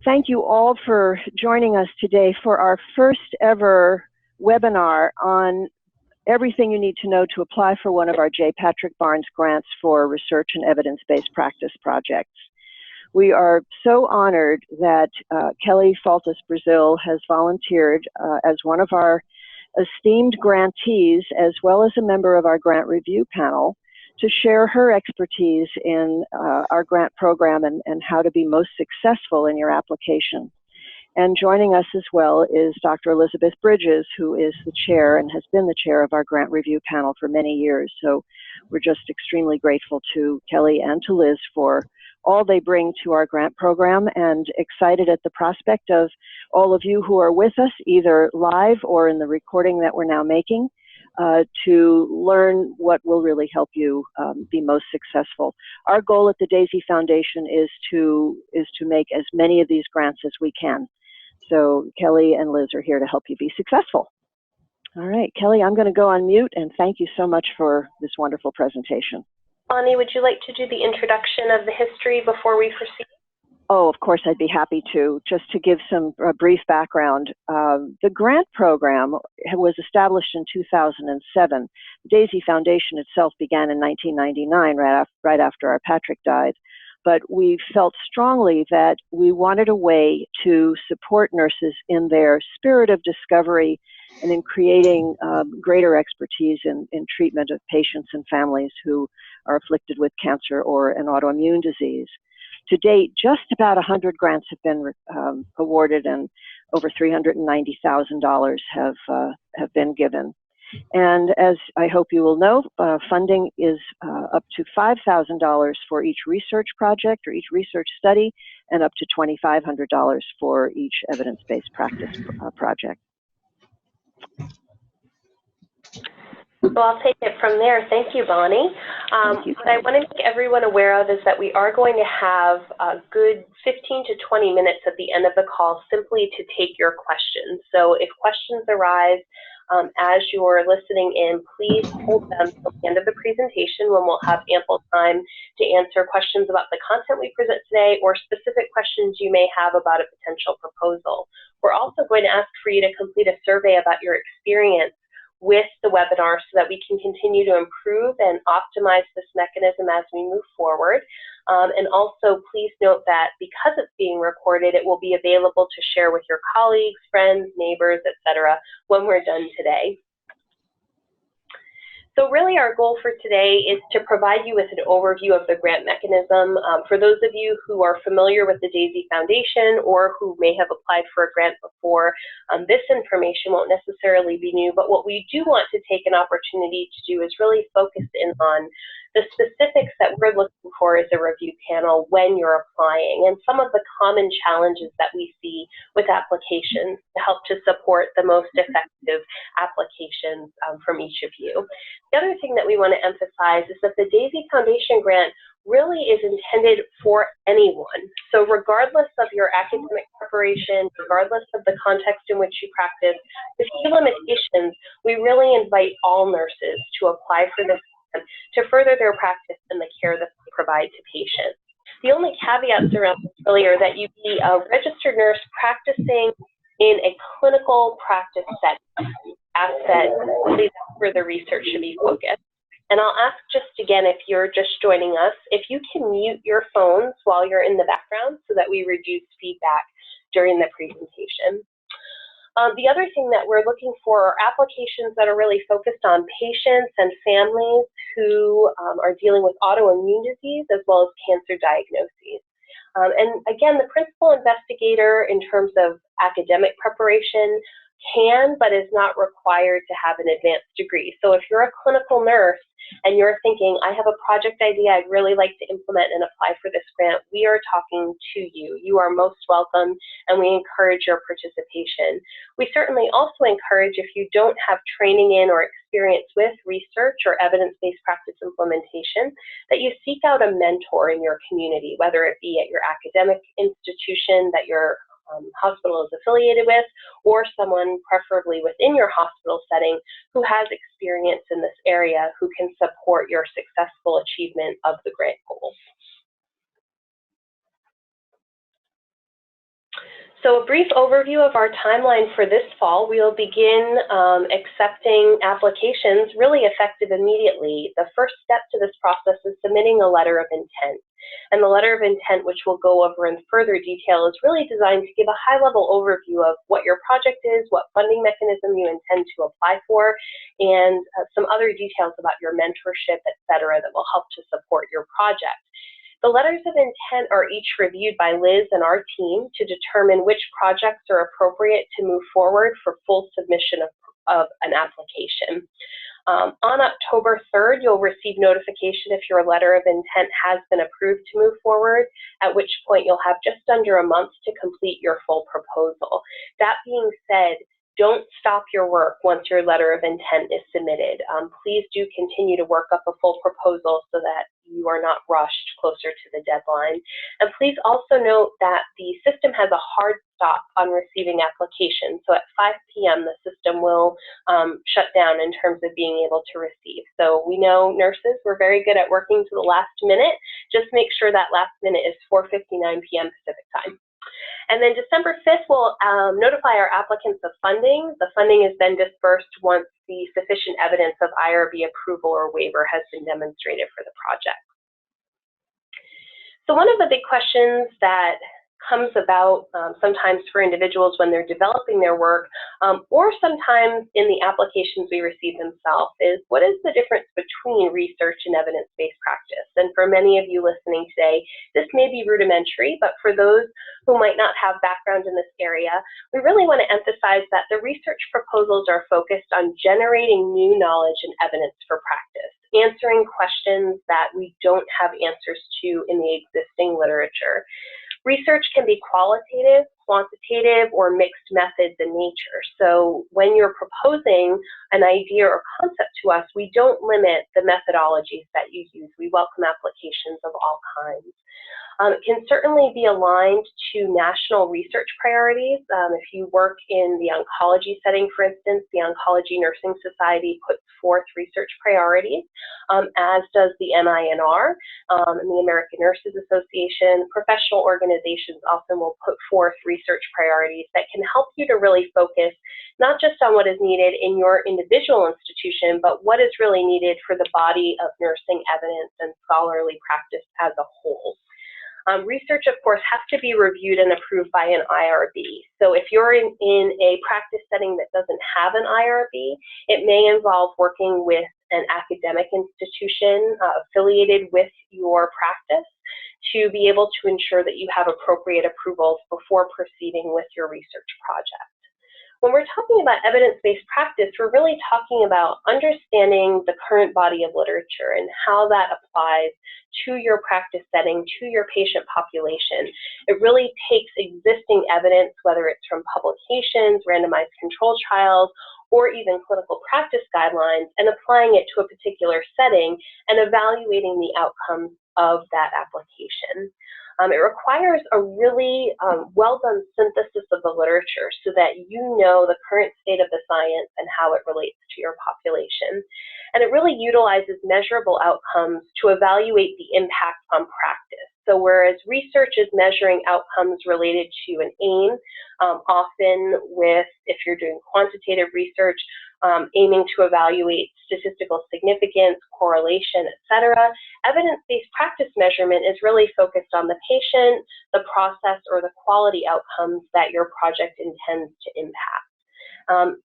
Thank you all for joining us today for our first ever webinar on everything you need to know to apply for one of our J. Patrick Barnes grants for research and evidence-based practice projects. We are so honored that Kelly Faltas Brazil has volunteered as one of our esteemed grantees, as well as a member of our grant review panel, to share her expertise in our grant program and how to be most successful in your application. And joining us as well is Dr. Elizabeth Bridges, who is the chair and has been the chair of our grant review panel for many years. So we're just extremely grateful to Kelly and to Liz for all they bring to our grant program, and excited at the prospect of all of you who are with us, either live or in the recording that we're now making, to learn what will really help you be most successful. Our goal at the Daisy Foundation is to make as many of these grants as we can. So Kelly and Liz are here to help you be successful. All right, Kelly, I'm going to go on mute, and thank you so much for this wonderful presentation. Bonnie, would you like to do the introduction of the history before we proceed? Oh, of course, I'd be happy to. Just to give some brief background, the grant program was established in 2007. The Daisy Foundation itself began in 1999, right after our Patrick died. But we felt strongly that we wanted a way to support nurses in their spirit of discovery and in creating greater expertise in treatment of patients and families who are afflicted with cancer or an autoimmune disease. To date, just about 100 grants have been awarded, and over $390,000 have been given. And as I hope you will know, funding is up to $5,000 for each research project or each research study, and up to $2,500 for each evidence-based practice project. So I'll take it from there. Thank you, Bonnie. What I want to make everyone aware of is that we are going to have a good 15 to 20 minutes at the end of the call simply to take your questions. So if questions arise as you're listening in, please hold them till the end of the presentation, when we'll have ample time to answer questions about the content we present today or specific questions you may have about a potential proposal. We're also going to ask for you to complete a survey about your experience with the webinar so that we can continue to improve and optimize this mechanism as we move forward. And also, please note that because it's being recorded, it will be available to share with your colleagues, friends, neighbors, etc. when we're done today. So really our goal for today is to provide you with an overview of the grant mechanism. For those of you who are familiar with the Daisy Foundation or who may have applied for a grant before, this information won't necessarily be new, but what we do want to take an opportunity to do is really focus in on the specifics that we're looking for as a review panel when you're applying, and some of the common challenges that we see with applications to help to support the most effective applications from each of you. The other thing that we want to emphasize is that the Daisy Foundation grant really is intended for anyone. So regardless of your academic preparation, regardless of the context in which you practice, with few limitations, we really invite all nurses to apply for this to further their practice and the care that they provide to patients. The only caveats around this really are that you be a registered nurse practicing in a clinical practice setting. That's where the research should be focused. And I'll ask just again, if you're just joining us, if you can mute your phones while you're in the background so that we reduce feedback during the presentation. The other thing that we're looking for are applications that are really focused on patients and families who are dealing with autoimmune disease as well as cancer diagnoses. And again, the principal investigator in terms of academic preparation can, but is not required to have an advanced degree. So if you're a clinical nurse and you're thinking, I have a project idea I'd really like to implement and apply for this grant, we are talking to you. You are most welcome, and we encourage your participation. We certainly also encourage, if you don't have training in or experience with research or evidence-based practice implementation, that you seek out a mentor in your community, whether it be at your academic institution that your hospital is affiliated with, or someone preferably within your hospital setting who has experience in this area who can support your successful achievement of the grant goals. So a brief overview of our timeline for this fall. We'll begin accepting applications really effective immediately. The first step to this process is submitting a letter of intent. And the letter of intent, which we'll go over in further detail, is really designed to give a high-level overview of what your project is, what funding mechanism you intend to apply for, and some other details about your mentorship, et cetera, that will help to support your project. The letters of intent are each reviewed by Liz and our team to determine which projects are appropriate to move forward for full submission of an application. On October 3rd, you'll receive notification if your letter of intent has been approved to move forward, at which point you'll have just under a month to complete your full proposal. That being said, don't stop your work once your letter of intent is submitted. Please do continue to work up a full proposal so that you are not rushed closer to the deadline. And please also note that the system has a hard stop on receiving applications. So at 5 p.m., the system will shut down in terms of being able to receive. So we know nurses, we're very good at working to the last minute. Just make sure that last minute is 4:59 p.m. Pacific time. And then December 5th, we'll notify our applicants of funding. The funding is then dispersed once the sufficient evidence of IRB approval or waiver has been demonstrated for the project. So one of the big questions that comes about sometimes for individuals when they're developing their work, or sometimes in the applications we receive themselves, is what is the difference between research and evidence-based practice? And for many of you listening today, this may be rudimentary, but for those who might not have background in this area, we really want to emphasize that the research proposals are focused on generating new knowledge and evidence for practice, answering questions that we don't have answers to in the existing literature. Research can be qualitative, quantitative, or mixed methods in nature. So when you're proposing an idea or concept to us, we don't limit the methodologies that you use. We welcome applications of all kinds. It can certainly be aligned to national research priorities. If you work in the oncology setting, for instance, the Oncology Nursing Society puts forth research priorities, as does the MINR and the American Nurses Association. Professional organizations often will put forth research priorities that can help you to really focus not just on what is needed in your individual institution, but what is really needed for the body of nursing evidence and scholarly practice as a whole. Research, of course, has to be reviewed and approved by an IRB. So if you're in a practice setting that doesn't have an IRB, it may involve working with an academic institution affiliated with your practice to be able to ensure that you have appropriate approvals before proceeding with your research project. When we're talking about evidence-based practice, we're really talking about understanding the current body of literature and how that applies to your practice setting, to your patient population. It really takes existing evidence, whether it's from publications, randomized control trials, or even clinical practice guidelines, and applying it to a particular setting and evaluating the outcomes of that application. It requires a really well-done synthesis of the literature so that you know the current state of the science and how it relates to your population. And it really utilizes measurable outcomes to evaluate the impact on practice. So whereas research is measuring outcomes related to an aim, often with, if you're doing quantitative research, aiming to evaluate statistical significance, correlation, et cetera, evidence-based practice measurement is really focused on the patient, the process, or the quality outcomes that your project intends to impact.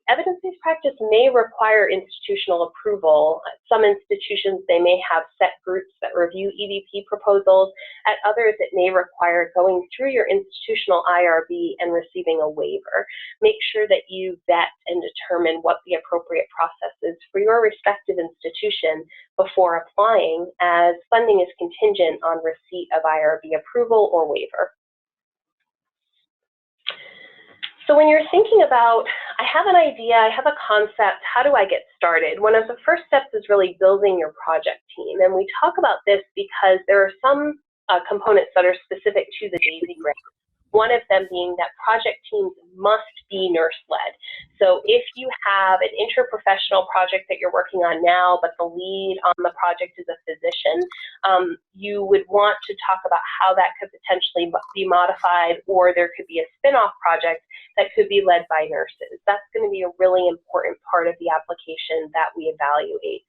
Evidence-based practice may require institutional approval. At some institutions, they may have set groups that review EBP proposals. At others, it may require going through your institutional IRB and receiving a waiver. Make sure that you vet and determine what the appropriate process is for your respective institution before applying, as funding is contingent on receipt of IRB approval or waiver. So when you're thinking about, I have an idea, I have a concept, how do I get started? One of the first steps is really building your project team. And we talk about this because there are some components that are specific to the DAISY grant. one of them being that project teams must be nurse-led. So if you have an interprofessional project that you're working on now, but the lead on the project is a physician, you would want to talk about how that could potentially be modified, or there could be a spin-off project that could be led by nurses. That's going to be a really important part of the application that we evaluate.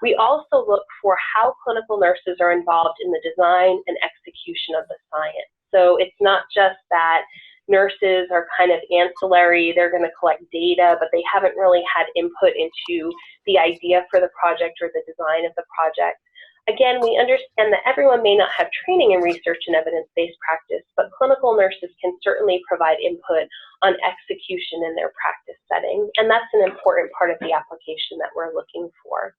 We also look for how clinical nurses are involved in the design and execution of the science. So it's not just that nurses are kind of ancillary, they're going to collect data, but they haven't really had input into the idea for the project or the design of the project. Again, we understand that everyone may not have training in research and evidence-based practice, but clinical nurses can certainly provide input on execution in their practice setting, and that's an important part of the application that we're looking for.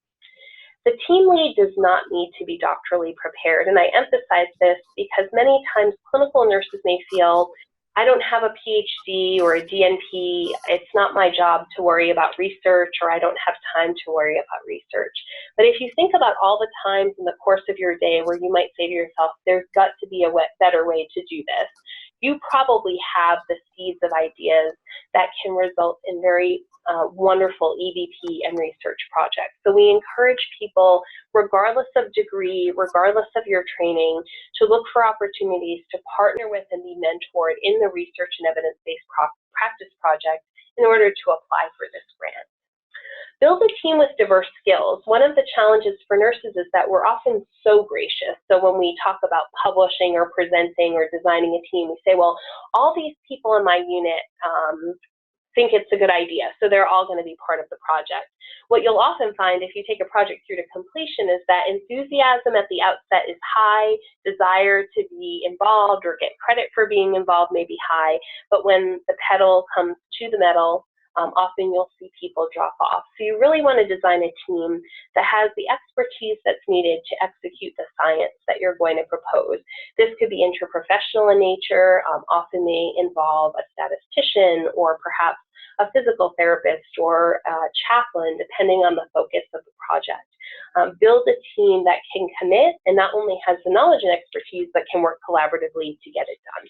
The team lead does not need to be doctorally prepared, and I emphasize this because many times clinical nurses may feel, I don't have a PhD or a DNP, it's not my job to worry about research, or I don't have time to worry about research. But if you think about all the times in the course of your day where you might say to yourself, there's got to be a better way to do this, you probably have the seeds of ideas that can result in very wonderful EVP and research projects. So we encourage people, regardless of degree, regardless of your training, to look for opportunities to partner with and be mentored in the research and evidence-based practice project in order to apply for this grant. Build a team with diverse skills. One of the challenges for nurses is that we're often so gracious. So when we talk about publishing or presenting or designing a team, we say, well, all these people in my unit think it's a good idea, so they're all going to be part of the project. What you'll often find if you take a project through to completion is that enthusiasm at the outset is high, desire to be involved or get credit for being involved may be high, but when the pedal comes to the metal, often you'll see people drop off. So you really want to design a team that has the expertise that's needed to execute the science that you're going to propose. This could be interprofessional in nature, often may involve a statistician or perhaps a physical therapist or a chaplain, depending on the focus of the project. Build a team that can commit and not only has the knowledge and expertise, but can work collaboratively to get it done.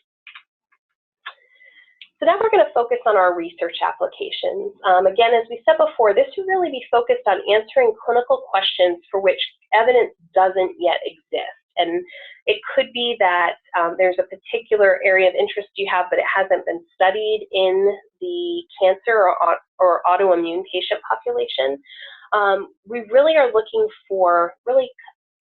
So now we're going to focus on our research applications. Again, as we said before, this would really be focused on answering clinical questions for which evidence doesn't yet exist. And it could be that there's a particular area of interest you have, but it hasn't been studied in the cancer or autoimmune patient population. We really are looking for really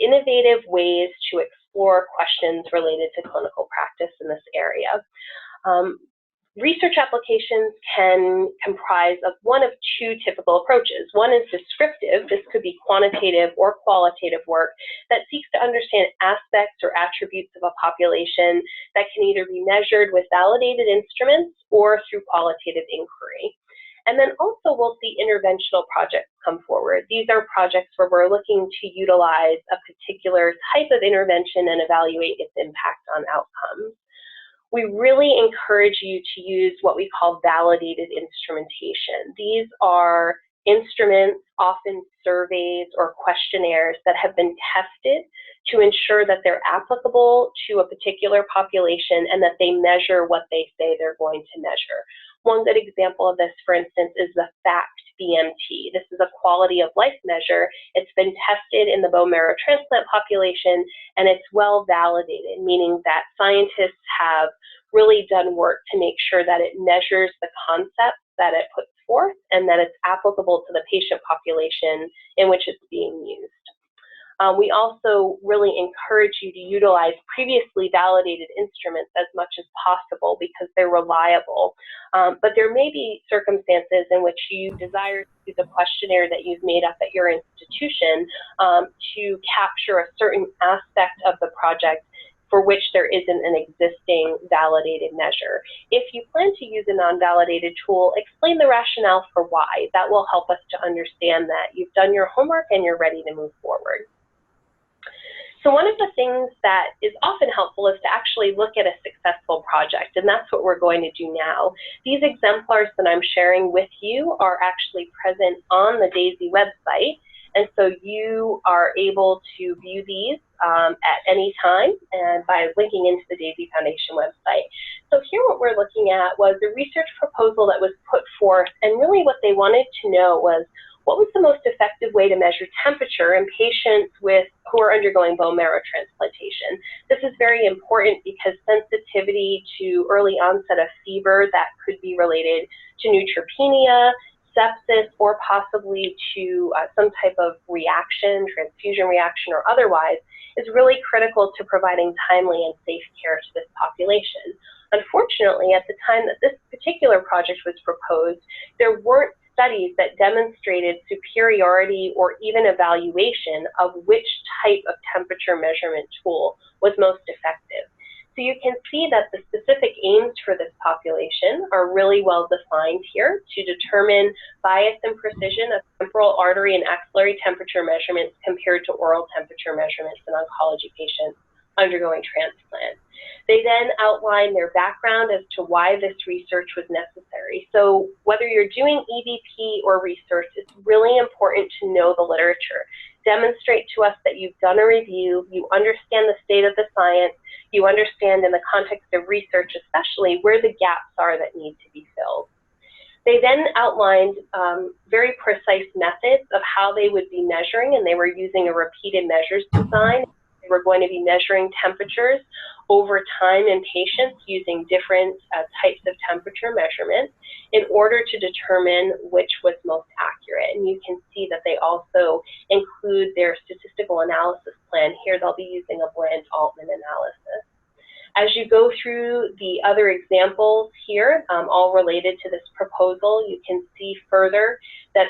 innovative ways to explore questions related to clinical practice in this area. Research applications can comprise of one of two typical approaches. One is descriptive. This could be quantitative or qualitative work that seeks to understand aspects or attributes of a population that can either be measured with validated instruments or through qualitative inquiry. And then also we'll see interventional projects come forward. These are projects where we're looking to utilize a particular type of intervention and evaluate its impact on outcomes. We really encourage you to use what we call validated instrumentation. These are instruments, often surveys or questionnaires that have been tested to ensure that they're applicable to a particular population and that they measure what they say they're going to measure. One good example of this, for instance, is the FACT BMT. This is a quality of life measure. It's been tested in the bone marrow transplant population, and it's well validated, meaning that scientists have really done work to make sure that it measures the concepts that it puts forth and that it's applicable to the patient population in which it's being used. We also really encourage you to utilize previously validated instruments as much as possible because they're reliable. But there may be circumstances in which you desire to use a questionnaire that you've made up at your institution to capture a certain aspect of the project for which there isn't an existing validated measure. If you plan to use a non-validated tool, explain the rationale for why. That will help us to understand that you've done your homework and you're ready to move forward. So one of the things that is often helpful is to actually look at a successful project, and that's what we're going to do now. These exemplars that I'm sharing with you are actually present on the DAISY website, And so you are able to view these at any time and by linking into the Daisy Foundation website. So here what we're looking at was the research proposal that was put forth, and really what they wanted to know was what was the most effective way to measure temperature in patients who are undergoing bone marrow transplantation. This is very important because sensitivity to early onset of fever that could be related to neutropenia, sepsis, or possibly to some type of reaction, transfusion reaction or otherwise, is really critical to providing timely and safe care to this population. Unfortunately, at the time that this particular project was proposed, there weren't studies that demonstrated superiority or even evaluation of which type of temperature measurement tool was most effective. So you can see that the specific aims for this population are really well defined here to determine bias and precision of temporal artery and axillary temperature measurements compared to oral temperature measurements in oncology patients undergoing transplant. They then outline their background as to why this research was necessary. So whether you're doing EVP or research, it's really important to know the literature. Demonstrate to us that you've done a review, you understand the state of the science, you understand in the context of research especially where the gaps are that need to be filled. They then outlined very precise methods of how they would be measuring, and they were using a repeated measures design. They were going to be measuring temperatures over time in patients using different types of temperature measurements in order to determine which was most accurate. And you can see that they also include their statistical analysis plan. Here they'll be using a Bland-Altman analysis. As you go through the other examples here, all related to this proposal, you can see further that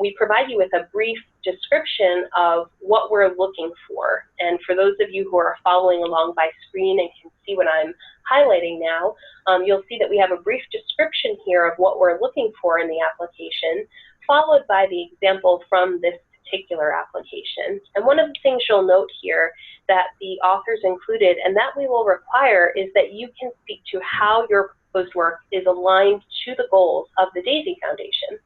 we provide you with a brief description of what we're looking for. And for those of you who are following along by screen and can see what I'm highlighting now, you'll see that we have a brief description here of what we're looking for in the application, followed by the example from this particular application. And one of the things you'll note here that the authors included and that we will require is that you can speak to how your proposed work is aligned to the goals of the Daisy Foundation.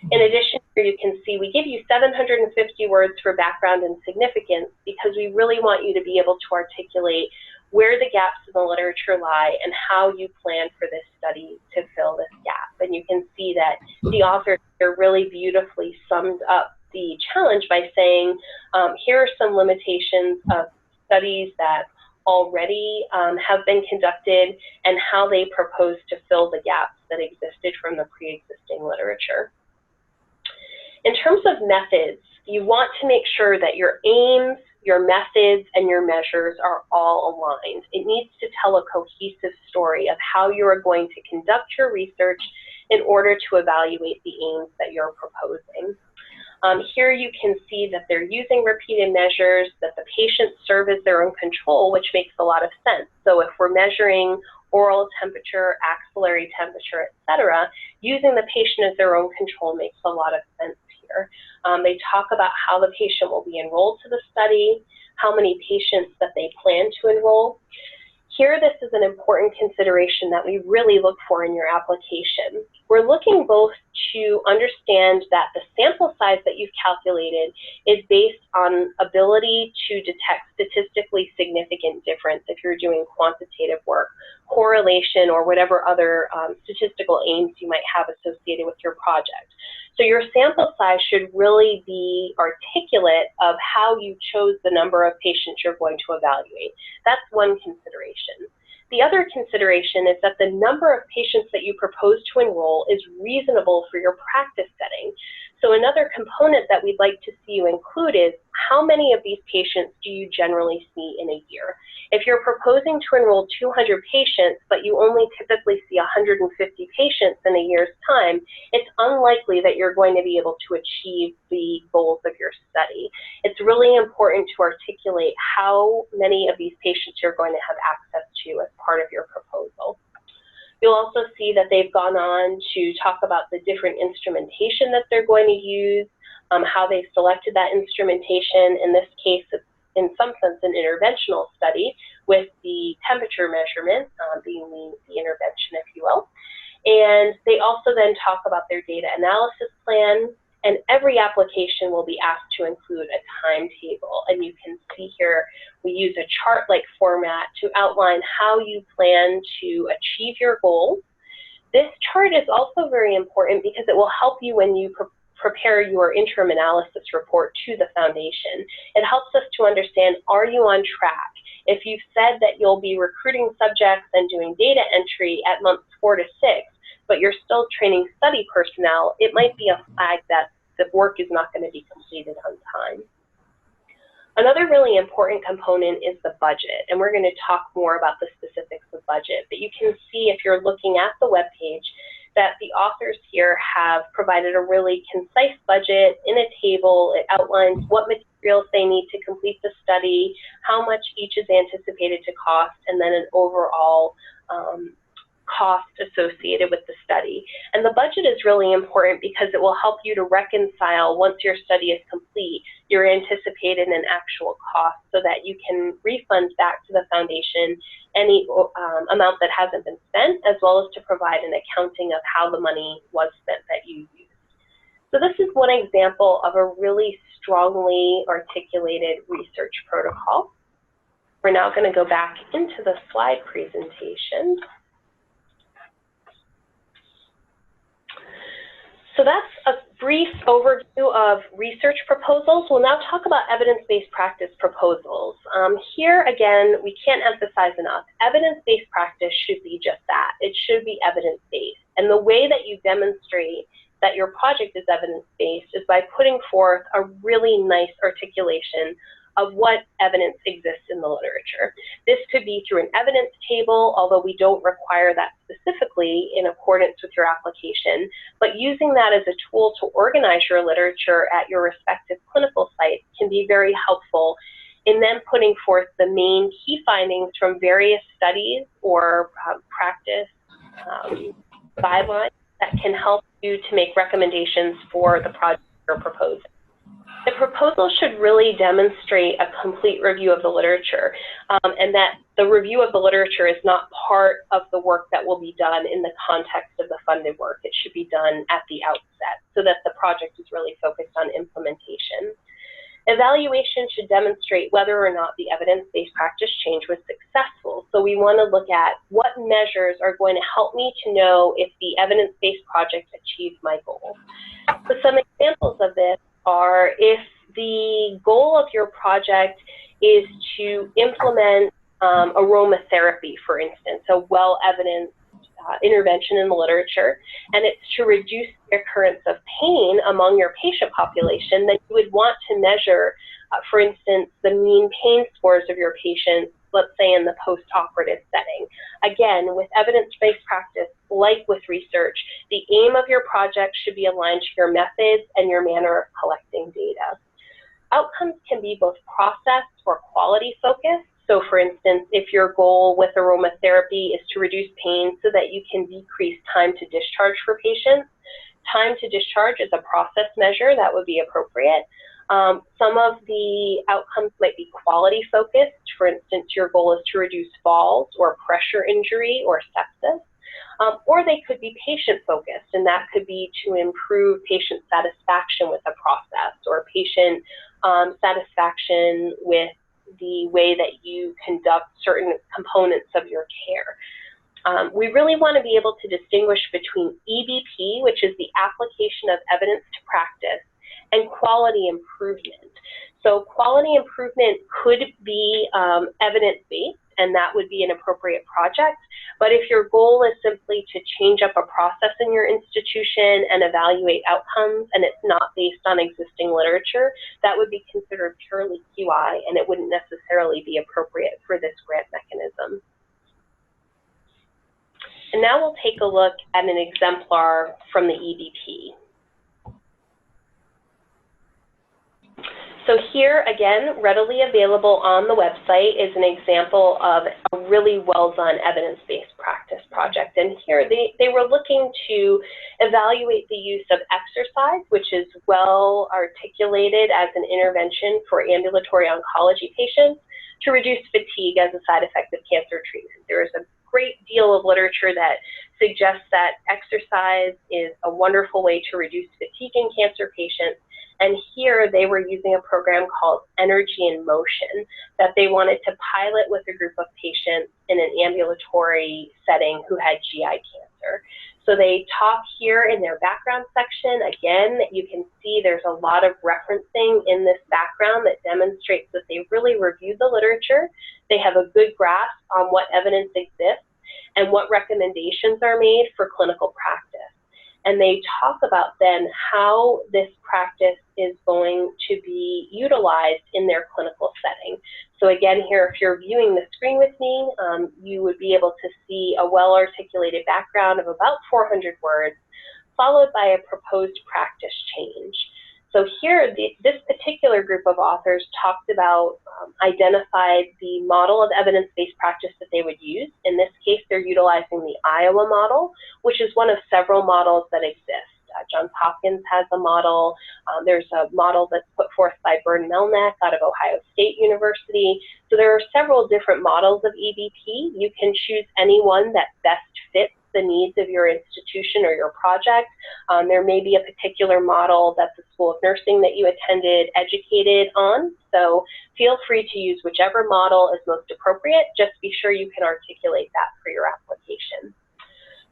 In addition, here you can see we give you 750 words for background and significance because we really want you to be able to articulate where the gaps in the literature lie and how you plan for this study to fill this gap. And you can see that the author here really beautifully summed up the challenge by saying, here are some limitations of studies that already have been conducted and how they propose to fill the gaps that existed from the pre-existing literature. In terms of methods, you want to make sure that your aims, your methods, and your measures are all aligned. It needs to tell a cohesive story of how you are going to conduct your research in order to evaluate the aims that you're proposing. Here you can see that they're using repeated measures, that the patients serve as their own control, which makes a lot of sense. So if we're measuring oral temperature, axillary temperature, etc., using the patient as their own control makes a lot of sense here. They talk about how the patient will be enrolled to the study, how many patients that they plan to enroll. Here, this is an important consideration that we really look for in your application. We're looking both to understand that the sample size that you've calculated is based on ability to detect statistically significant difference if you're doing quantitative work, correlation, or whatever other statistical aims you might have associated with your project. So your sample size should really be articulate of how you chose the number of patients you're going to evaluate. That's one consideration. The other consideration is that the number of patients that you propose to enroll is reasonable for your practice setting. So another component that we'd like to see you include is how many of these patients do you generally see in a year? If you're proposing to enroll 200 patients, but you only typically see 150 patients in a year's time, it's unlikely that you're going to be able to achieve the goals of your study. It's really important to articulate how many of these patients you're going to have access to as part of your proposal. You'll also see that they've gone on to talk about the different instrumentation that they're going to use, how they selected that instrumentation. In this case, it's in some sense an interventional study with the temperature measurement being the intervention, if you will. And they also then talk about their data analysis plan and every application will be asked to include a timetable. And you can see here we use a chart-like format to outline how you plan to achieve your goals. This chart is also very important because it will help you when you prepare your interim analysis report to the foundation. It helps us to understand, are you on track? If you've said that you'll be recruiting subjects and doing data entry at months 4 to 6, but you're still training study personnel, it might be a flag that the work is not going to be completed on time. Another really important component is the budget, and we're going to talk more about the specifics of budget, but you can see if you're looking at the webpage that the authors here have provided a really concise budget in a table. It outlines what materials they need to complete the study, how much each is anticipated to cost, and then an overall cost associated with the study. And the budget is really important because it will help you to reconcile, once your study is complete, your anticipated and actual cost, so that you can refund back to the foundation any amount that hasn't been spent, as well as to provide an accounting of how the money was spent that you used. So this is one example of a really strongly articulated research protocol. We're now going to go back into the slide presentation. So that's a brief overview of research proposals. We'll now talk about evidence-based practice proposals. Here, again, we can't emphasize enough, evidence-based practice should be just that. It should be evidence-based. And the way that you demonstrate that your project is evidence-based is by putting forth a really nice articulation of what evidence exists in the literature. This could be through an evidence table, although we don't require that specifically in accordance with your application, but using that as a tool to organize your literature at your respective clinical sites can be very helpful in then putting forth the main key findings from various studies or practice guidelines that can help you to make recommendations for the project you're proposing. The proposal should really demonstrate a complete review of the literature, and that the review of the literature is not part of the work that will be done in the context of the funded work. It should be done at the outset so that the project is really focused on implementation. Evaluation should demonstrate whether or not the evidence-based practice change was successful. So we want to look at what measures are going to help me to know if the evidence-based project achieved my goal. So some examples of this are if the goal of your project is to implement aromatherapy, for instance, a well-evidenced intervention in the literature, and it's to reduce the occurrence of pain among your patient population, then you would want to measure, for instance, the mean pain scores of your patients, let's say in the post-operative setting. Again, with evidence-based practice, like with research, the aim of your project should be aligned to your methods and your manner of collecting data. Outcomes can be both process or quality focused. So for instance, if your goal with aromatherapy is to reduce pain so that you can decrease time to discharge for patients, time to discharge is a process measure that would be appropriate. Some of the outcomes might be quality focused. For instance, your goal is to reduce falls or pressure injury or sepsis. Or they could be patient focused, and that could be to improve patient satisfaction with a process or patient satisfaction with the way that you conduct certain components of your care. We really want to be able to distinguish between EBP, which is the application of evidence to practice, and quality improvement. So quality improvement could be evidence-based, and that would be an appropriate project. But if your goal is simply to change up a process in your institution and evaluate outcomes, and it's not based on existing literature, that would be considered purely QI, and it wouldn't necessarily be appropriate for this grant mechanism. And now we'll take a look at an exemplar from the EBP. So here, again, readily available on the website is an example of a really well-done evidence-based practice project. And here they were looking to evaluate the use of exercise, which is well articulated as an intervention for ambulatory oncology patients, to reduce fatigue as a side effect of cancer treatment. There is a great deal of literature that suggests that exercise is a wonderful way to reduce fatigue in cancer patients. And here they were using a program called Energy in Motion that they wanted to pilot with a group of patients in an ambulatory setting who had GI cancer. So they talk here in their background section. Again, you can see there's a lot of referencing in this background that demonstrates that they really reviewed the literature. They have a good grasp on what evidence exists and what recommendations are made for clinical practice. And they talk about then how this practice is going to be utilized in their clinical setting. So again, here, if you're viewing the screen with me, you would be able to see a well-articulated background of about 400 words, followed by a proposed practice change. So here, this particular group of authors talked about, identified the model of evidence-based practice that they would use. In this case, they're utilizing the Iowa model, which is one of several models that exist. Johns Hopkins has a model. There's a model that's put forth by Bern Melnick out of Ohio State University. So there are several different models of EBP. You can choose any one that best fits the needs of your institution or your project. There may be a particular model that the School of Nursing that you attended educated on. So feel free to use whichever model is most appropriate. Just be sure you can articulate that for your application.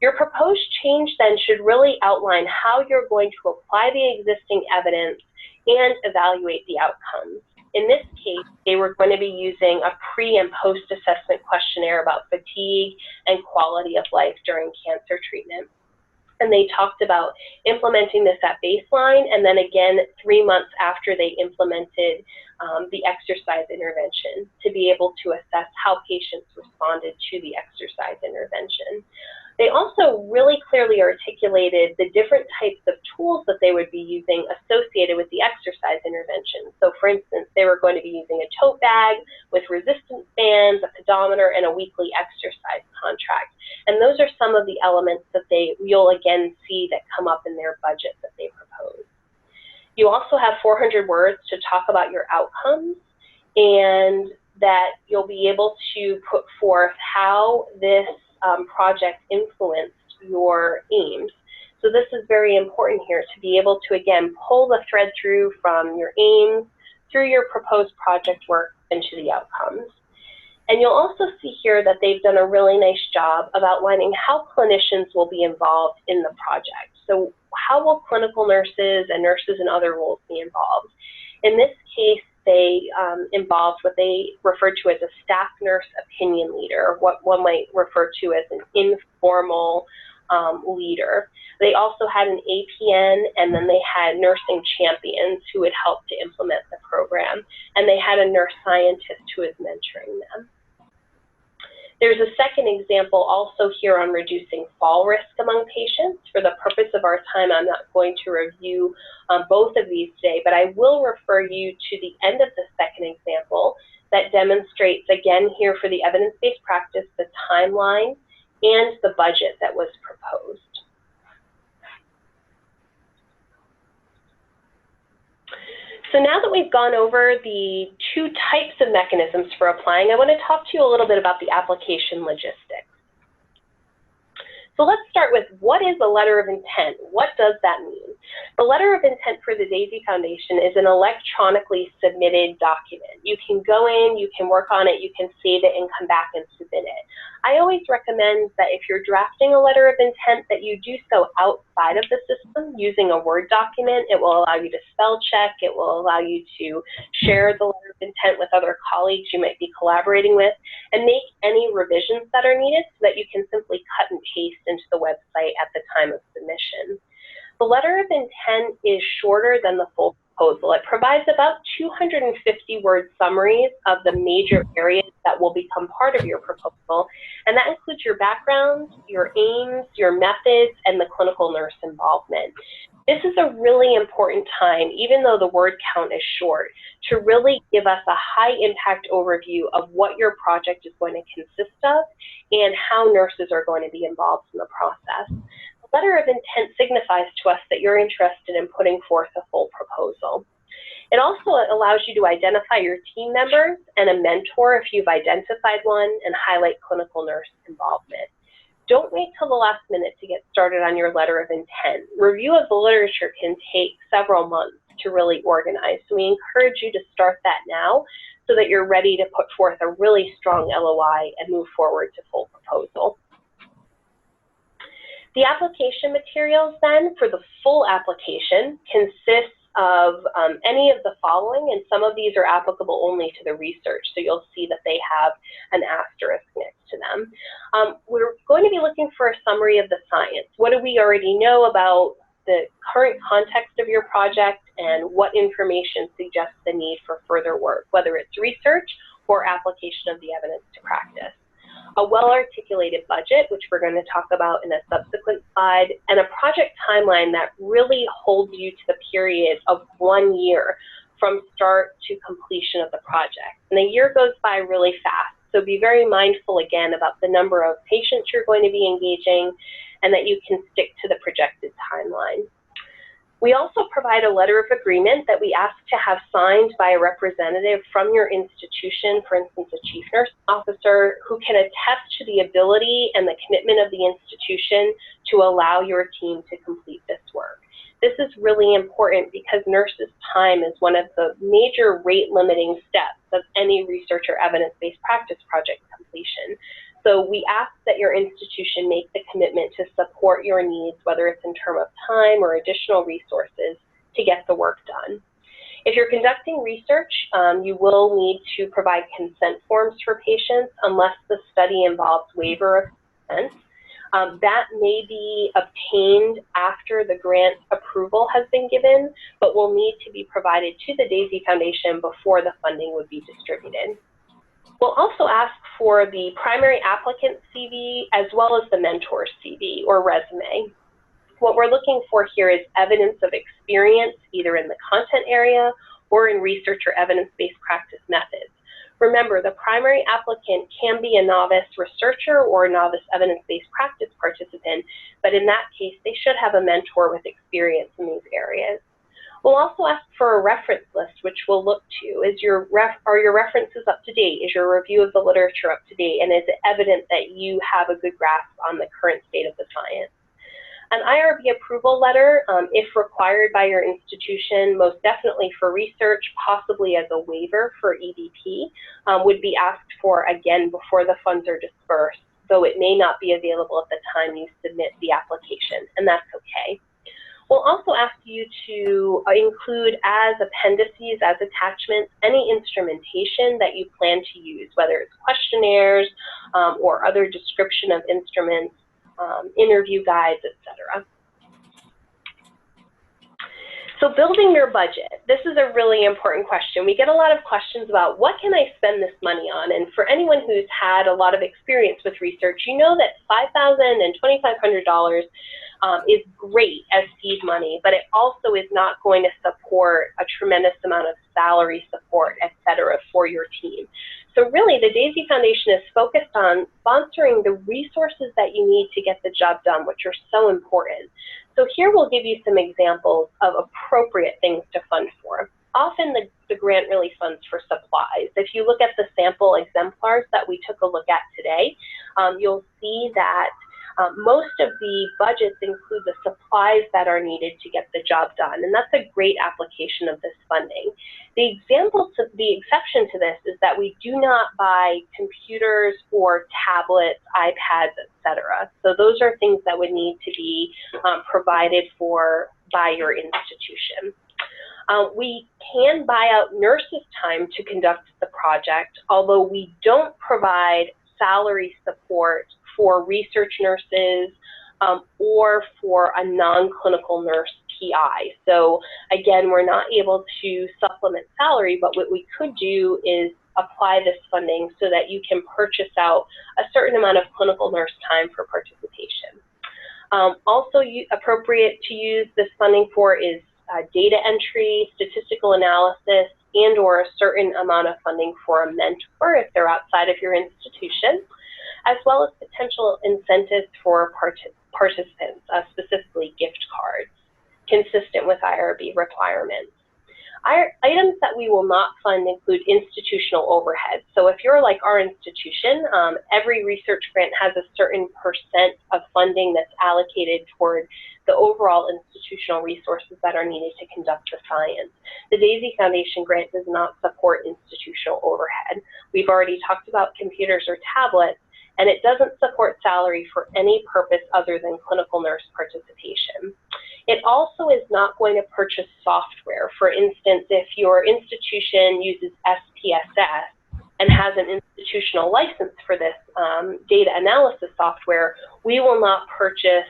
Your proposed change then should really outline how you're going to apply the existing evidence and evaluate the outcomes. In this case, they were going to be using a pre- and post-assessment questionnaire about fatigue and quality of life during cancer treatment. And they talked about implementing this at baseline and then again 3 months after they implemented the exercise intervention to be able to assess how patients responded to the exercise intervention. They also really clearly articulated the different types of tools that they would be using associated with the exercise intervention. So for instance, they were going to be using a tote bag with resistance bands, a pedometer, and a weekly exercise contract. And those are some of the elements that you'll again see that come up in their budget that they propose. You also have 400 words to talk about your outcomes, and that you'll be able to put forth how this project influenced your aims. So this is very important here to be able to, again, pull the thread through from your aims, through your proposed project work, and to the outcomes. And you'll also see here that they've done a really nice job of outlining how clinicians will be involved in the project. So how will clinical nurses and nurses in other roles be involved? In this case, they involved what they refer to as a staff nurse opinion leader, or what one might refer to as an informal leader. They also had an APN, and then they had nursing champions who would help to implement the program. And they had a nurse scientist who is mentoring them. There's a second example also here on reducing fall risk among patients. For the purpose of our time, I'm not going to review both of these today, but I will refer you to the end of the second example that demonstrates, again here for the evidence-based practice, the timeline and the budget that was proposed. So now that we've gone over the two types of mechanisms for applying, I want to talk to you a little bit about the application logistics. So let's start with, what is a letter of intent? What does that mean? The letter of intent for the DAISY Foundation is an electronically submitted document. You can go in, you can work on it, you can save it and come back and submit it. I always recommend that if you're drafting a letter of intent that you do so outside of the system using a Word document. It will allow you to spell check, it will allow you to share the letter of intent with other colleagues you might be collaborating with, and make any revisions that are needed so that you can simply cut and paste into the website at the time of submission. The letter of intent is shorter than the full proposal. It provides about 250-word summaries of the major areas that will become part of your proposal, and that includes your background, your aims, your methods, and the clinical nurse involvement. This is a really important time, even though the word count is short, to really give us a high-impact overview of what your project is going to consist of and how nurses are going to be involved in the process. The letter of intent signifies to us that you're interested in putting forth a full proposal. It also allows you to identify your team members and a mentor if you've identified one, and highlight clinical nurse involvement. Don't wait till the last minute to get started on your letter of intent. Review of the literature can take several months to really organize, so we encourage you to start that now so that you're ready to put forth a really strong LOI and move forward to full proposal. The application materials then for the full application consists of any of the following, and some of these are applicable only to the research, so you'll see that they have an asterisk next to them. We're going to be looking for a summary of the science. What do we already know about the current context of your project, and what information suggests the need for further work, whether it's research or application of the evidence to practice. A well-articulated budget, which we're going to talk about in a subsequent slide, and a project timeline that really holds you to the period of 1 year from start to completion of the project. And a year goes by really fast, so be very mindful again about the number of patients you're going to be engaging, and that you can stick to the projected timeline. We also provide a letter of agreement that we ask to have signed by a representative from your institution, for instance, a chief nursing officer, who can attest to the ability and the commitment of the institution to allow your team to complete this work. This is really important because nurses' time is one of the major rate-limiting steps of any research or evidence-based practice project completion. So we ask that your institution make the commitment to support your needs, whether it's in terms of time or additional resources, to get the work done. If you're conducting research, you will need to provide consent forms for patients unless the study involves waiver of consent. That may be obtained after the grant approval has been given, but will need to be provided to the DAISY Foundation before the funding would be distributed. We'll also ask for the primary applicant CV as well as the mentor CV or resume. What we're looking for here is evidence of experience either in the content area or in research or evidence-based practice methods. Remember, the primary applicant can be a novice researcher or a novice evidence-based practice participant, but in that case, they should have a mentor with experience in these areas. We'll also ask for a reference list, which we'll look to. Are your references up to date? Is your review of the literature up to date? And is it evident that you have a good grasp on the current state of the science? An IRB approval letter, if required by your institution, most definitely for research, possibly as a waiver for EDP, would be asked for again before the funds are dispersed, though it may not be available at the time you submit the application, and that's okay. We'll also ask you to include as appendices, as attachments, any instrumentation that you plan to use, whether it's questionnaires or other description of instruments, interview guides, etc. So building your budget, this is a really important question. We get a lot of questions about what can I spend this money on? And for anyone who's had a lot of experience with research, you know that $5,000 and $2,500 is great as seed money, but it also is not going to support a tremendous amount of salary support, et cetera, for your team. So really, the DAISY Foundation is focused on sponsoring the resources that you need to get the job done, which are so important. So here we'll give you some examples of appropriate things to fund for. Often the grant really funds for supplies. If you look at the sample exemplars that we took a look at today, you'll see that most of the budgets include the supplies that are needed to get the job done, and that's a great application of this funding. The exception to this is that we do not buy computers or tablets, iPads, etc. So those are things that would need to be provided for by your institution. We can buy out nurses' time to conduct the project, although we don't provide salary support for research nurses or for a non-clinical nurse PI. So again, we're not able to supplement salary, but what we could do is apply this funding so that you can purchase out a certain amount of clinical nurse time for participation. Also appropriate to use this funding for is data entry, statistical analysis, and or a certain amount of funding for a mentor if they're outside of your institution, as well as potential incentives for participants, specifically gift cards, consistent with IRB requirements. Items that we will not fund include institutional overhead. So if you're like our institution, every research grant has a certain percent of funding that's allocated toward the overall institutional resources that are needed to conduct the science. The Daisy Foundation grant does not support institutional overhead. We've already talked about computers or tablets, and it doesn't support salary for any purpose other than clinical nurse participation. It also is not going to purchase software. For instance, if your institution uses SPSS and has an institutional license for this data analysis software, we will not purchase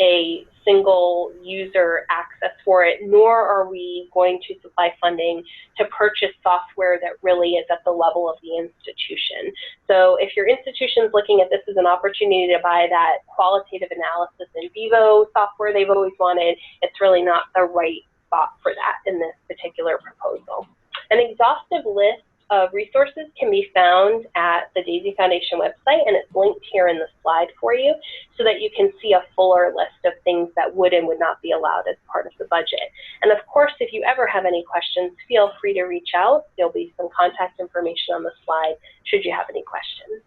a single user access for it, nor are we going to supply funding to purchase software that really is at the level of the institution. So if your institution is looking at this as an opportunity to buy that qualitative analysis in vivo software they've always wanted, it's really not the right spot for that in this particular proposal. An exhaustive list of resources can be found at the Daisy Foundation website, and it's linked here in the slide for you so that you can see a fuller list of things that would and would not be allowed as part of the budget. And of course, if you ever have any questions, feel free to reach out. There'll be some contact information on the slide should you have any questions.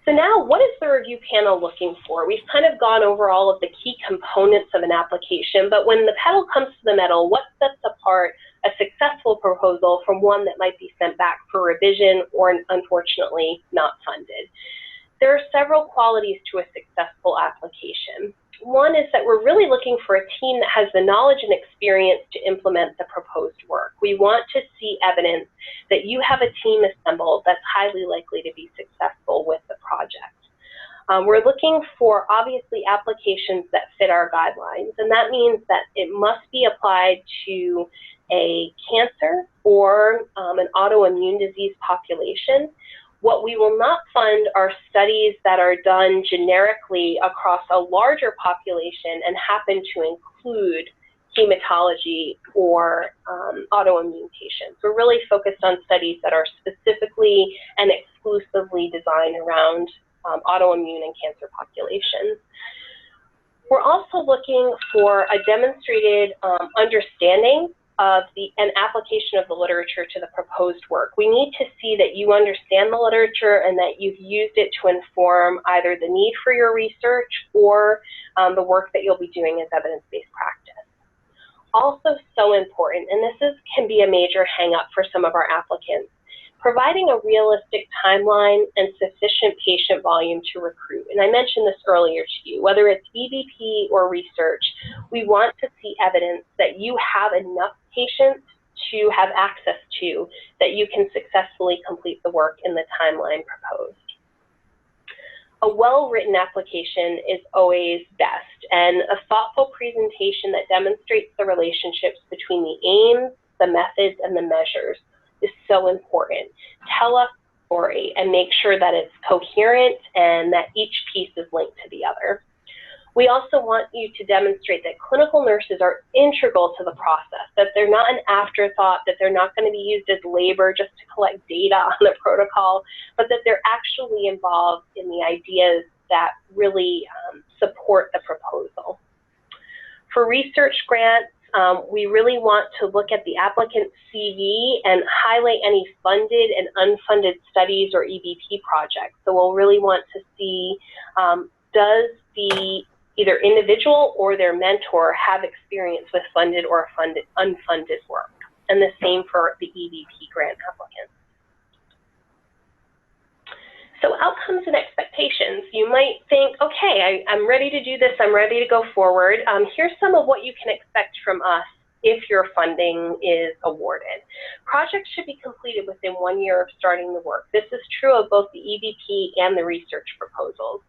So now, what is the review panel looking for? We've kind of gone over all of the key components of an application, but when the pedal comes to the metal, what sets apart a successful proposal from one that might be sent back for revision or unfortunately not funded? There are several qualities to a successful application. One is that we're really looking for a team that has the knowledge and experience to implement the proposed work. We want to see evidence that you have a team assembled that's highly likely to be successful with the project. We're looking for, obviously, applications that fit our guidelines, and that means that it must be applied to a cancer or an autoimmune disease population. What we will not fund are studies that are done generically across a larger population and happen to include hematology or autoimmune patients. We're really focused on studies that are specifically and exclusively designed around autoimmune and cancer populations. We're also looking for a demonstrated understanding of an application of the literature to the proposed work. We need to see that you understand the literature and that you've used it to inform either the need for your research or the work that you'll be doing as evidence-based practice. Also so important, and this can be a major hang-up for some of our applicants, providing a realistic timeline and sufficient patient volume to recruit. And I mentioned this earlier to you, whether it's EVP or research, we want to see evidence that you have enough patients to have access to, that you can successfully complete the work in the timeline proposed. A well-written application is always best, and a thoughtful presentation that demonstrates the relationships between the aims, the methods, and the measures is so important. Tell us the story and make sure that it's coherent and that each piece is linked to the other. We also want you to demonstrate that clinical nurses are integral to the process, that they're not an afterthought, that they're not going to be used as labor just to collect data on the protocol, but that they're actually involved in the ideas that really support the proposal. For research grants, we really want to look at the applicant's CV and highlight any funded and unfunded studies or EVP projects. So we'll really want to see, does the either individual or their mentor have experience with funded or unfunded work? And the same for the EVP grant applicants. So outcomes and expectations. You might think, okay, I'm ready to do this, I'm ready to go forward. Here's some of what you can expect from us if your funding is awarded. Projects should be completed within 1 year of starting the work. This is true of both the EVP and the research proposals.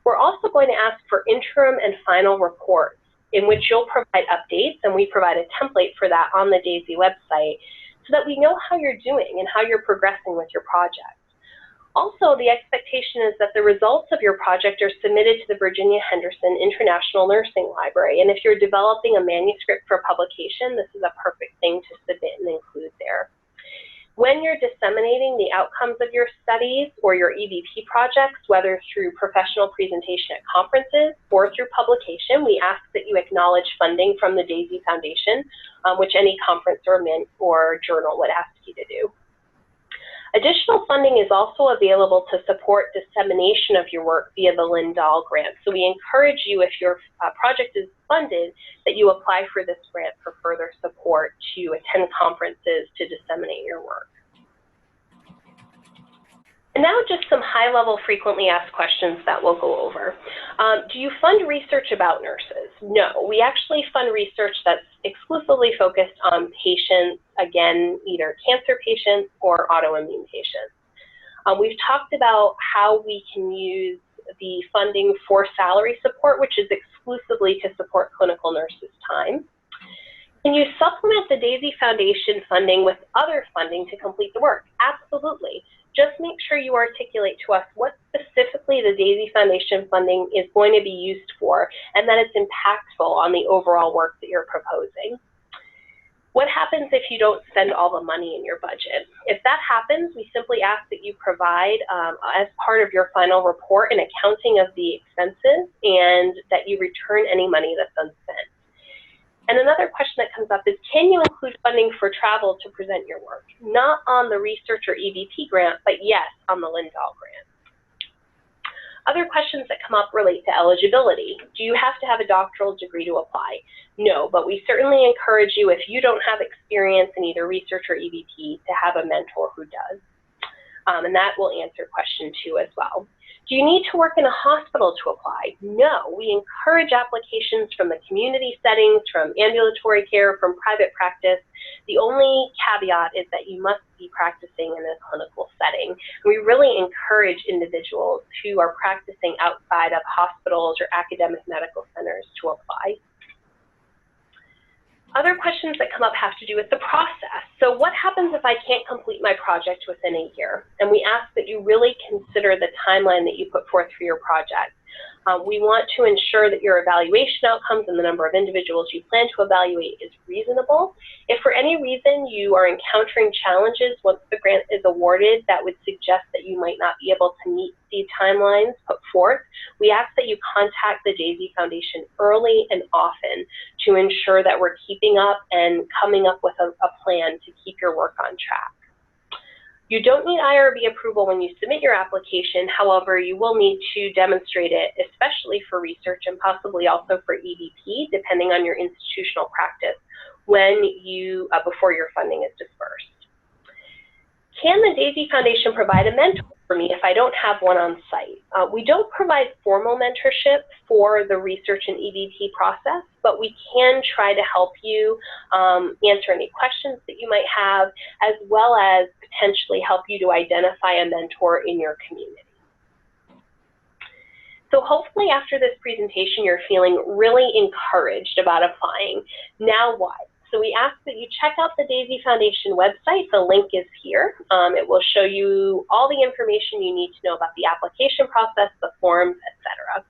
We're also going to ask for interim and final reports in which you'll provide updates, and we provide a template for that on the DAISY website so that we know how you're doing and how you're progressing with your project. Also, the expectation is that the results of your project are submitted to the Virginia Henderson International Nursing Library, and if you're developing a manuscript for publication, this is a perfect thing to submit and include there. When you're disseminating the outcomes of your studies or your EVP projects, whether through professional presentation at conferences or through publication, we ask that you acknowledge funding from the DAISY Foundation, which any conference or journal would ask you to do. Additional funding is also available to support dissemination of your work via the Lindahl grant. So we encourage you, if your project is funded, that you apply for this grant for further support to attend conferences to disseminate your work. And now just some high-level frequently asked questions that we'll go over. Do you fund research about nurses? No, we actually fund research that's exclusively focused on patients, again, either cancer patients or autoimmune patients. We've talked about how we can use the funding for salary support, which is exclusively to support clinical nurses' time. Can you supplement the DAISY Foundation funding with other funding to complete the work? Absolutely. Just make sure you articulate to us what specifically the DAISY Foundation funding is going to be used for and that it's impactful on the overall work that you're proposing. What happens if you don't spend all the money in your budget? If that happens, we simply ask that you provide, as part of your final report, an accounting of the expenses and that you return any money that's unspent. And another question that comes up is, can you include funding for travel to present your work? Not on the research or EVP grant, but yes, on the Lindahl grant. Other questions that come up relate to eligibility. Do you have to have a doctoral degree to apply? No, but we certainly encourage you, if you don't have experience in either research or EVP, to have a mentor who does. And that will answer question 2 as well. Do you need to work in a hospital to apply? No, we encourage applications from the community settings, from ambulatory care, from private practice. The only caveat is that you must be practicing in a clinical setting. We really encourage individuals who are practicing outside of hospitals or academic medical centers to apply. Other questions that come up have to do with the process. So what happens if I can't complete my project within a year? And we ask that you really consider the timeline that you put forth for your project. We want to ensure that your evaluation outcomes and the number of individuals you plan to evaluate is reasonable. If for any reason you are encountering challenges once the grant is awarded that would suggest that you might not be able to meet the timelines put forth, we ask that you contact the DAISY Foundation early and often to ensure that we're keeping up and coming up with a plan to keep your work on track. You don't need IRB approval when you submit your application. However, you will need to demonstrate it, especially for research and possibly also for EVP, depending on your institutional practice, before your funding is dispersed. Can the DAISY Foundation provide a mentor for me if I don't have one on site? We don't provide formal mentorship for the research and EVP process, but we can try to help you answer any questions that you might have, as well as potentially help you to identify a mentor in your community. So hopefully after this presentation, you're feeling really encouraged about applying. Now what? So we ask that you check out the DAISY Foundation website. The link is here. It will show you all the information you need to know about the application process, the forms, etc.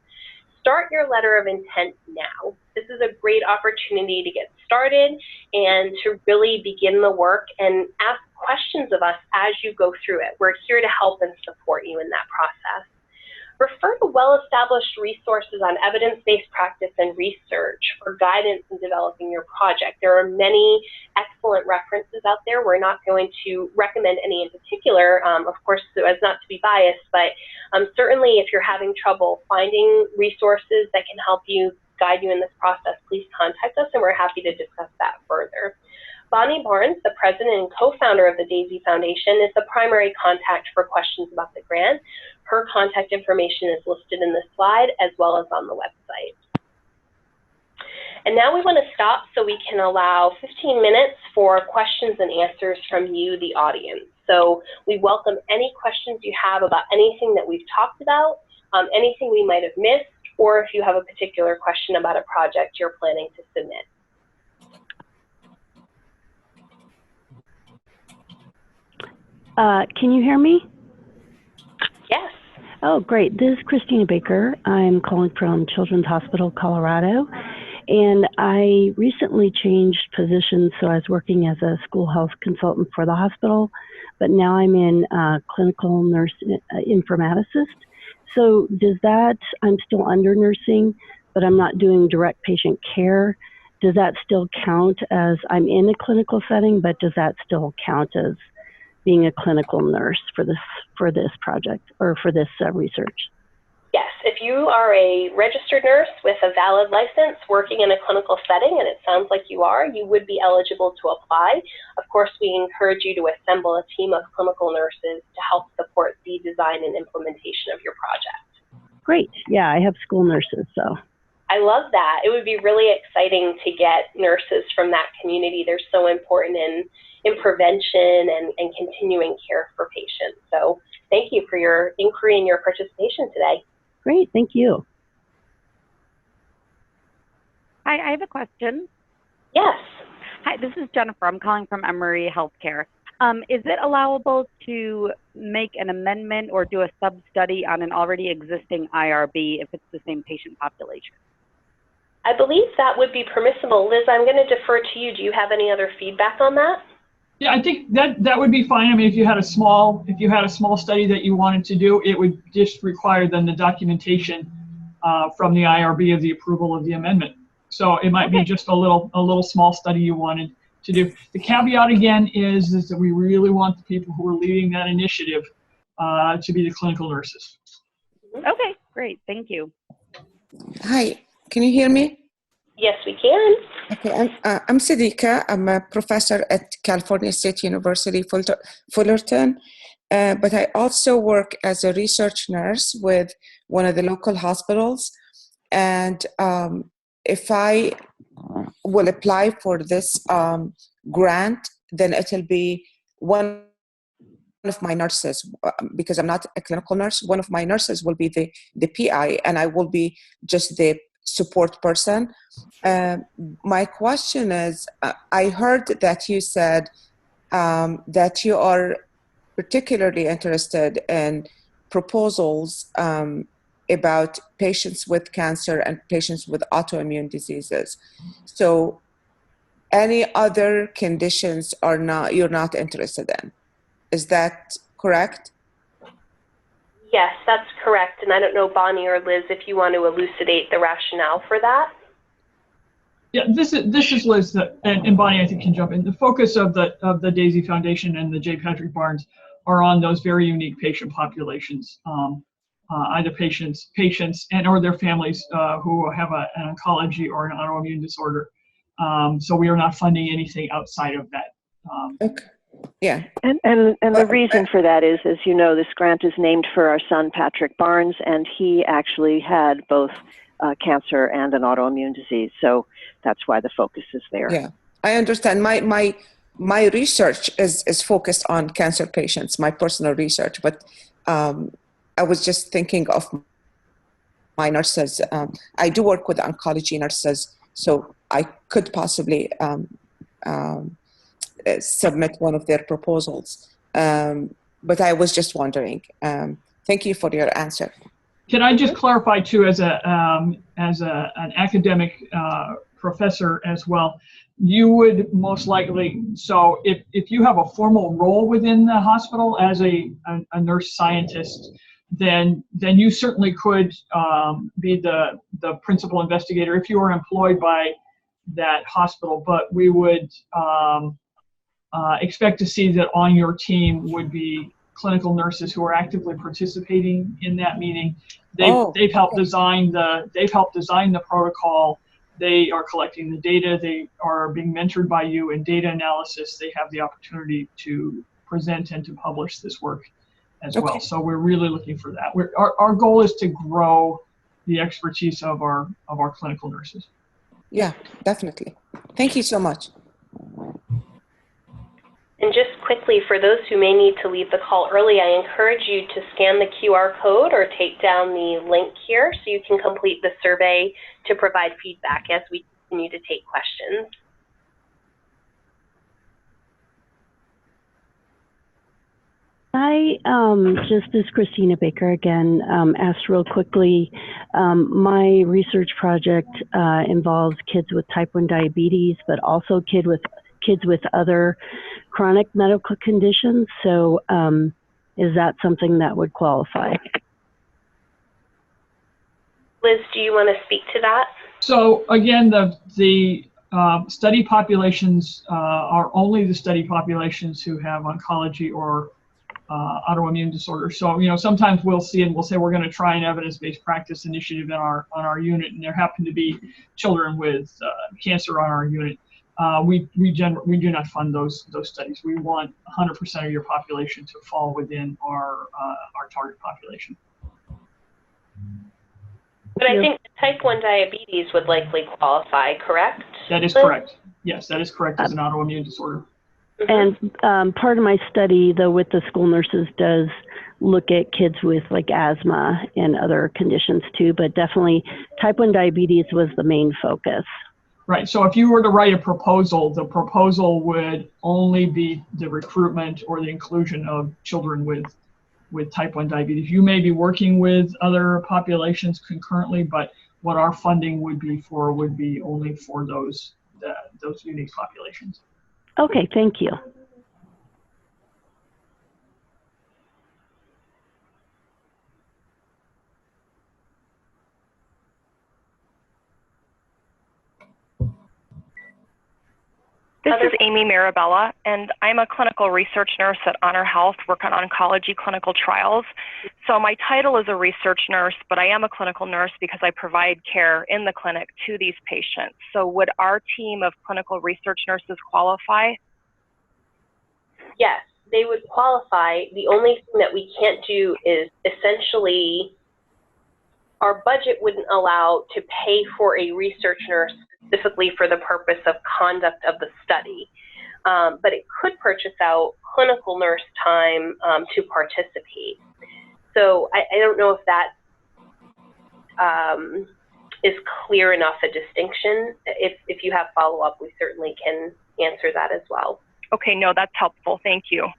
Start your letter of intent now. This is a great opportunity to get started and to really begin the work and ask questions of us as you go through it. We're here to help and support you in that process. Refer to well-established resources on evidence-based practice and research for guidance in developing your project. There are many excellent references out there. We're not going to recommend any in particular, of course, so as not to be biased, but certainly if you're having trouble finding resources that can help you, guide you in this process, please contact us and we're happy to discuss that further. Bonnie Barnes, the president and co-founder of the DAISY Foundation, is the primary contact for questions about the grant. Her contact information is listed in this slide as well as on the website. And now we want to stop so we can allow 15 minutes for questions and answers from you, the audience. So we welcome any questions you have about anything that we've talked about, anything we might have missed, or if you have a particular question about a project you're planning to submit. Can you hear me? Yes. Oh, great. This is Christina Baker. I'm calling from Children's Hospital, Colorado. And I recently changed positions, so I was working as a school health consultant for the hospital. but now I'm in clinical nurse informaticist. So does that, I'm still under nursing, but I'm not doing direct patient care. Does that still count as I'm in a clinical setting, but does that still count as being a clinical nurse for this project or for this research? Yes, if you are a registered nurse with a valid license working in a clinical setting, and it sounds like you are, you would be eligible to apply. Of course, we encourage you to assemble a team of clinical nurses to help support the design and implementation of your project. Great. Yeah, I have school nurses, so. I love that. It would be really exciting to get nurses from that community. They're so important in prevention and continuing care for patients. So thank you for your inquiry and your participation today. Great, thank you. Hi, I have a question. Yes. Hi, this is Jennifer. I'm calling from Emory Healthcare. Is it allowable to make an amendment or do a sub-study on an already existing IRB if it's the same patient population? I believe that would be permissible. Liz, I'm going to defer to you. Do you have any other feedback on that? Yeah, I think that would be fine. I mean, if you had a small study that you wanted to do, it would just require then the documentation from the IRB of the approval of the amendment. So it might be just a little small study you wanted to do. The caveat again is that we really want the people who are leading that initiative to be the clinical nurses. Okay, great. Thank you. Hi, can you hear me? Yes, we can. Okay, I'm Siddiqa. I'm a professor at California State University, Fullerton, but I also work as a research nurse with one of the local hospitals. And if I will apply for this grant, then it'll be one of my nurses, because I'm not a clinical nurse, one of my nurses will be the PI, and I will be just the support person. My question is, I heard that you said that you are particularly interested in proposals about patients with cancer and patients with autoimmune diseases. So any other conditions you're not interested in? Is that correct? Yes, that's correct. And I don't know, Bonnie or Liz, if you want to elucidate the rationale for that. Yeah, this is Liz, and Bonnie I think can jump in. The focus of the Daisy Foundation and the J. Patrick Barnes are on those very unique patient populations, either patients and or their families who have an oncology or an autoimmune disorder. So we are not funding anything outside of that. Okay. Yeah. And the reason for that is, as you know, this grant is named for our son, Patrick Barnes, and he actually had both cancer and an autoimmune disease. So that's why the focus is there. Yeah, I understand. My research is focused on cancer patients, my personal research, but I was just thinking of my nurses. I do work with oncology nurses, so I could possibly submit one of their proposals. But I was just wondering. Thank you for your answer. Can I just clarify too, as an academic professor as well, you would most likely, so if you have a formal role within the hospital as a nurse scientist, then you certainly could be the principal investigator if you were employed by that hospital. But we would expect to see that on your team would be clinical nurses who are actively participating in that meeting. They've helped design the protocol. They are collecting the data. They are being mentored by you in data analysis. They have the opportunity to present and to publish this work as well. So we're really looking for that. Our goal is to grow the expertise of our clinical nurses. Yeah, definitely. Thank you so much. And just quickly, for those who may need to leave the call early, I encourage you to scan the QR code or take down the link here so you can complete the survey to provide feedback as we continue to take questions. Just as Christina Baker again, asked real quickly, my research project involves kids with type 1 diabetes, but also kids kids with other chronic medical conditions. So is that something that would qualify? Liz, do you want to speak to that? So again, the study populations are only the study populations who have oncology or autoimmune disorders. So, you know, sometimes we'll see and we'll say we're going to try an evidence-based practice initiative on our unit, and there happen to be children with cancer on our unit. We do not fund those studies. We want 100% of your population to fall within our target population. But I think type 1 diabetes would likely qualify, correct? That is correct. Yes, that is correct as an autoimmune disorder. And part of my study, though, with the school nurses does look at kids with like asthma and other conditions too, but definitely type 1 diabetes was the main focus. Right. So if you were to write a proposal, the proposal would only be the recruitment or the inclusion of children with type 1 diabetes. You may be working with other populations concurrently, but what our funding would be for would be only for those unique populations. Okay, thank you. This is Amy Marabella, and I'm a clinical research nurse at Honor Health, work on oncology clinical trials. So my title is a research nurse, but I am a clinical nurse because I provide care in the clinic to these patients. So would our team of clinical research nurses qualify? Yes, they would qualify. The only thing that we can't do is essentially our budget wouldn't allow to pay for a research nurse specifically for the purpose of conduct of the study. But it could purchase out clinical nurse time to participate. So I don't know if that is clear enough a distinction. If you have follow-up, we certainly can answer that as well. Okay, no, that's helpful. Thank you.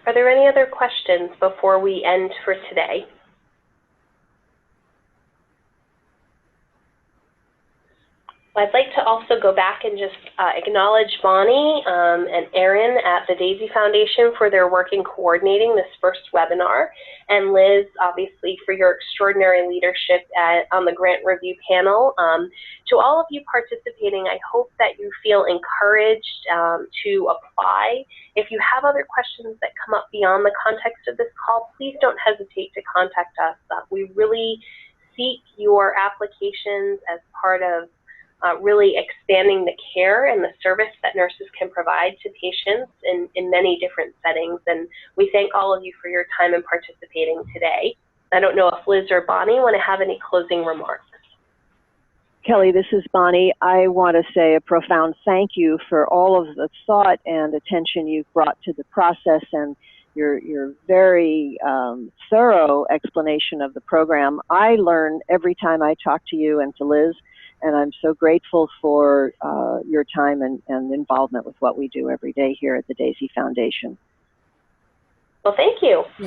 Are there any other questions before we end for today? I'd like to also go back and just acknowledge Bonnie and Erin at the Daisy Foundation for their work in coordinating this first webinar, and Liz, obviously, for your extraordinary leadership on the grant review panel. To all of you participating, I hope that you feel encouraged to apply. If you have other questions that come up beyond the context of this call, please don't hesitate to contact us. We really seek your applications as part of really expanding the care and the service that nurses can provide to patients in many different settings. And we thank all of you for your time in participating today. I don't know if Liz or Bonnie want to have any closing remarks. Kelly, this is Bonnie. I want to say a profound thank you for all of the thought and attention you've brought to the process and your very thorough explanation of the program. I learn every time I talk to you and to Liz, and I'm so grateful for your time and involvement with what we do every day here at the Daisy Foundation. Well, thank you.